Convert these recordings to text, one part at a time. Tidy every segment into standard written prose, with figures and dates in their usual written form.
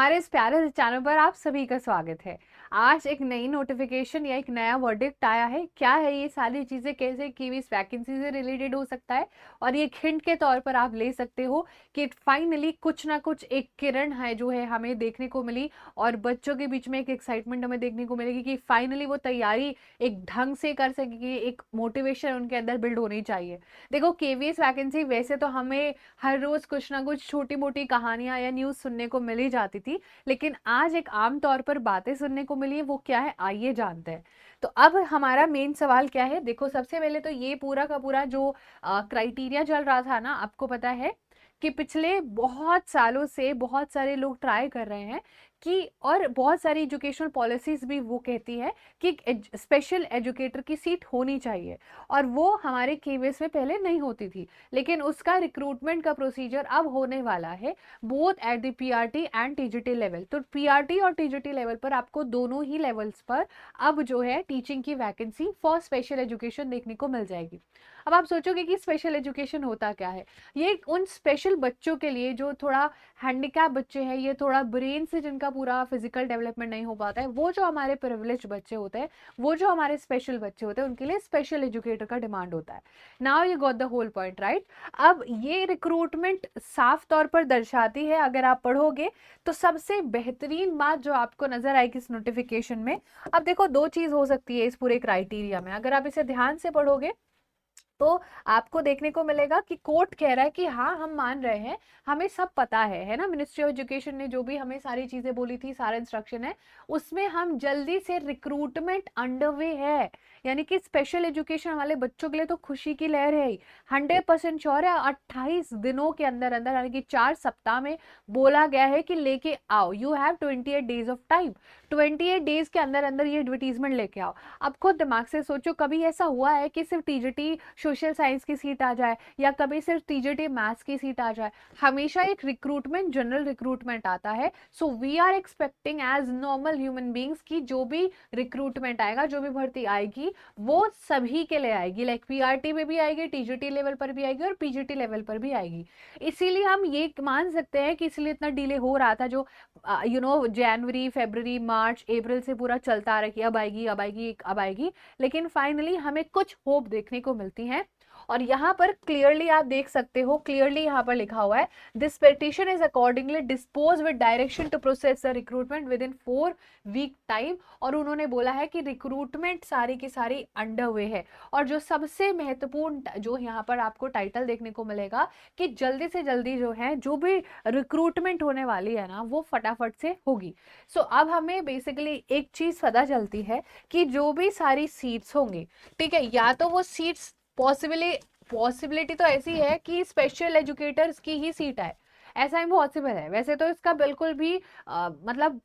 हमारे इस प्यारे से चैनल पर आप सभी का स्वागत है। आज एक नई नोटिफिकेशन या एक नया वर्डिक्ट आया है। क्या है ये सारी चीजें, कैसे कीवीज वैकेंसी से रिलेटेड हो सकता है, और ये हिंट के तौर पर आप ले सकते हो कि फाइनली कुछ ना कुछ एक किरण है जो है हमें देखने को मिली, और बच्चों के बीच में एक एक्साइटमेंट हमें देखने को मिलेगी कि फाइनली वो तैयारी एक ढंग से कर सकेगी, एक मोटिवेशन उनके अंदर बिल्ड होनी चाहिए। देखो, केवीएस वैकेंसी वैसे तो हमें हर रोज कुछ ना कुछ छोटी मोटी कहानियां या न्यूज सुनने को मिल ही जाती थी, लेकिन आज एक आम तौर पर बातें सुनने को मिली है। वो क्या है, आइए जानते हैं। तो अब हमारा मेन सवाल क्या है, देखो सबसे पहले तो ये पूरा का पूरा जो क्राइटेरिया चल रहा था ना, आपको पता है कि पिछले बहुत सालों से बहुत सारे लोग ट्राई कर रहे हैं कि, और बहुत सारी एजुकेशनल पॉलिसीज भी वो कहती है कि स्पेशल एजुकेटर की सीट होनी चाहिए, और वो हमारे केवीएस में पहले नहीं होती थी। लेकिन उसका रिक्रूटमेंट का प्रोसीजर अब होने वाला है, both at the PRT and TGT level. तो पीआरटी और टीजीटी लेवल पर आपको दोनों ही लेवल्स पर अब जो है टीचिंग की वैकेंसी फॉर स्पेशल एजुकेशन देखने को मिल जाएगी। अब आप सोचोगे कि स्पेशल एजुकेशन होता क्या है। ये उन स्पेशल बच्चों के लिए जो थोड़ा हैंडीकैप बच्चे हैं, ये थोड़ा ब्रेन से जिनका पूरा फिजिकल डेवलपमेंट नहीं हो पाता है, वो जो हमारे प्रिविलेज बच्चे होते हैं, वो जो हमारे स्पेशल बच्चे होते हैं, उनके लिए स्पेशल एजुकेटर का डिमांड होता है। Now you got the whole point, right. अब ये रिक्रूटमेंट साफ तौर पर दर्शाती है, अगर आप पढ़ोगे तो सबसे बेहतरीन बात जो आपको नजर आएगी इस नोटिफिकेशन में। अब देखो, दो चीज हो सकती है इस पूरे क्राइटेरिया में, अगर आप इसे ध्यान से पढ़ोगे तो आपको देखने को मिलेगा कि कोर्ट कह रहा है कि हाँ, हम मान रहे हैं, हमें सब पता है ना। मिनिस्ट्री ऑफ एजुकेशन ने जो भी हमें सारी चीजें बोली थी, सारा इंस्ट्रक्शन है, उसमें हम जल्दी से रिक्रूटमेंट अंडरवे है। यानी कि स्पेशल एजुकेशन वाले बच्चों के लिए तो खुशी की लहर है ही। 100% श्योर है, 28 दिनों के अंदर अंदर, यानी कि 4 सप्ताह में बोला गया है कि लेके आओ। You have 28 days of time. 28 days के अंदर अंदर ये एडवर्टीजमेंट लेके आओ। अब खुद दिमाग से सोचो, कभी ऐसा हुआ है कि सिर्फ टीजीटी सोशल साइंस की सीट आ जाए, या कभी सिर्फ टीजीटी मैथ्स की सीट आ जाए? हमेशा एक रिक्रूटमेंट, जनरल रिक्रूटमेंट आता है। So we are expecting as normal human beings की जो भी रिक्रूटमेंट आएगा, जो भी भर्ती आएगी, वो सभी के लिए आएगी। लाइक पीआरटी में भी आएगी, टीजीटी लेवल पर भी आएगी, और पीजीटी लेवल पर भी आएगी। इसीलिए हम ये मान सकते हैं कि इसलिए इतना डिले हो रहा था, जो जनवरी, फरवरी, मार्च, अप्रैल से पूरा चलता आ रहा है कि अब आएगी, अब आएगी, अब आएगी। लेकिन फाइनली हमें कुछ होप देखने को मिलती है। और यहाँ पर क्लियरली आप देख सकते हो, क्लियरली यहाँ पर लिखा हुआ है, this petition is accordingly dispose with direction to process the recruitment with in 4 week time. और उन्होंने बोला है कि रिक्रूटमेंट सारी की सारी अंडर वे है। और जो सबसे महत्वपूर्ण जो यहाँ पर आपको टाइटल देखने को मिलेगा कि जल्दी से जल्दी जो है, जो भी रिक्रूटमेंट होने वाली है ना, वो फटाफट से होगी। सो अब हमें बेसिकली एक चीज पता चलती है कि जो भी सारी सीट्स होंगी, ठीक है, या तो वो सीट्स पॉसिबिलिटी तो ऐसी है कि स्पेशल एजुकेटर्स की ही सीट आए, ऐसा इम्पॉसिबल है। वैसे तो इसका बिल्कुल भी मतलब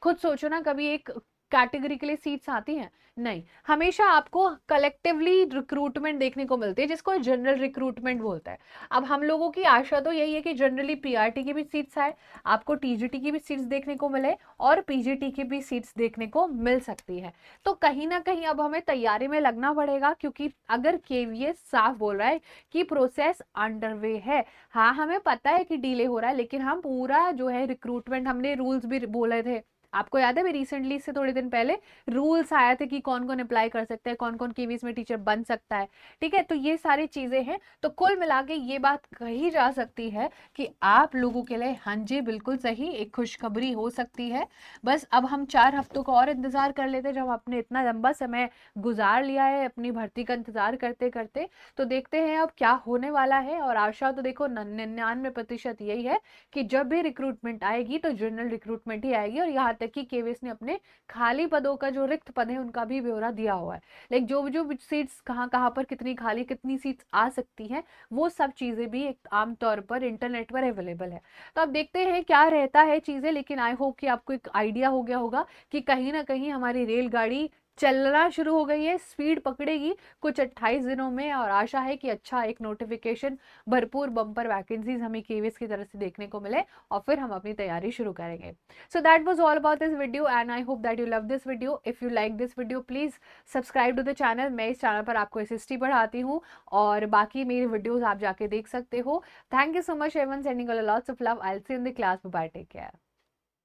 खुद सोचो ना, कभी एक कैटेगरी के लिए सीट्स आती हैं? नहीं, हमेशा आपको कलेक्टिवली रिक्रूटमेंट देखने को मिलती है, जिसको जनरल रिक्रूटमेंट बोलते हैं। अब हम लोगों की आशा तो यही है कि जनरली पीआरटी की भी सीट्स आए, आपको टीजीटी की भी सीट्स देखने को मिले, और पीजीटी की भी सीट्स देखने को मिल सकती है। तो कहीं ना कहीं अब हमें तैयारी में लगना पड़ेगा, क्योंकि अगर केवीएस साफ बोल रहा है कि प्रोसेस अंडरवे है, हाँ हमें पता है कि डिले हो रहा है, लेकिन हम पूरा जो है रिक्रूटमेंट, हमने रूल्स भी बोले थे। आपको याद है, मैं रिसेंटली से थोड़े दिन पहले रूल्स आया थे कि कौन कौन अप्लाई कर सकते हैं, कौन कौन केवीएस में टीचर बन सकता है। ठीक है, तो ये सारी चीजें हैं। तो कुल मिला के ये बात कही जा सकती है कि आप लोगों के लिए, हाँ जी बिल्कुल सही, एक खुशखबरी हो सकती है। बस अब हम 4 हफ्तों का और इंतजार कर लेते, जब आपने इतना लंबा समय गुजार लिया है अपनी भर्ती का इंतजार करते करते। तो देखते हैं अब क्या होने वाला है। और आशा तो देखो 99% यही है कि जब भी रिक्रूटमेंट आएगी तो जनरल रिक्रूटमेंट ही आएगी। और यहाँ तक कि केवीएस ने अपने खाली पदों का, जो रिक्त पद है, उनका भी ब्यौरा दिया हुआ है। लाइक जो जो सीट्स कहाँ कहाँ पर कितनी खाली, कितनी सीट्स आ सकती हैं, वो सब चीजें भी एक आम तौर पर इंटरनेट पर अवेलेबल है। तो अब देखते हैं क्या रहता है चीजें। लेकिन आई होप कि आपको एक आइडिया हो गया होगा कि कहीं ना कहीं हमारी रेलगाड़ी चलना शुरू हो गई है, स्पीड पकड़ेगी कुछ 28 दिनों में। और आशा है कि अच्छा एक नोटिफिकेशन, भरपूर बम्पर वैकेंसीज हमें केवीएस की तरफ से देखने को मिले, और फिर हम अपनी तैयारी शुरू करेंगे। So that was all about this video and I hope that you love this video. If you like this video, please subscribe to the channel. मैं इस चैनल पर आपको एसएसटी पढ़ाती हूँ, और बाकी मेरी वीडियोस आप जाके देख सकते हो। Thank you so much everyone, sending all lots of love. I'll see you in the class. Bye bye, take care.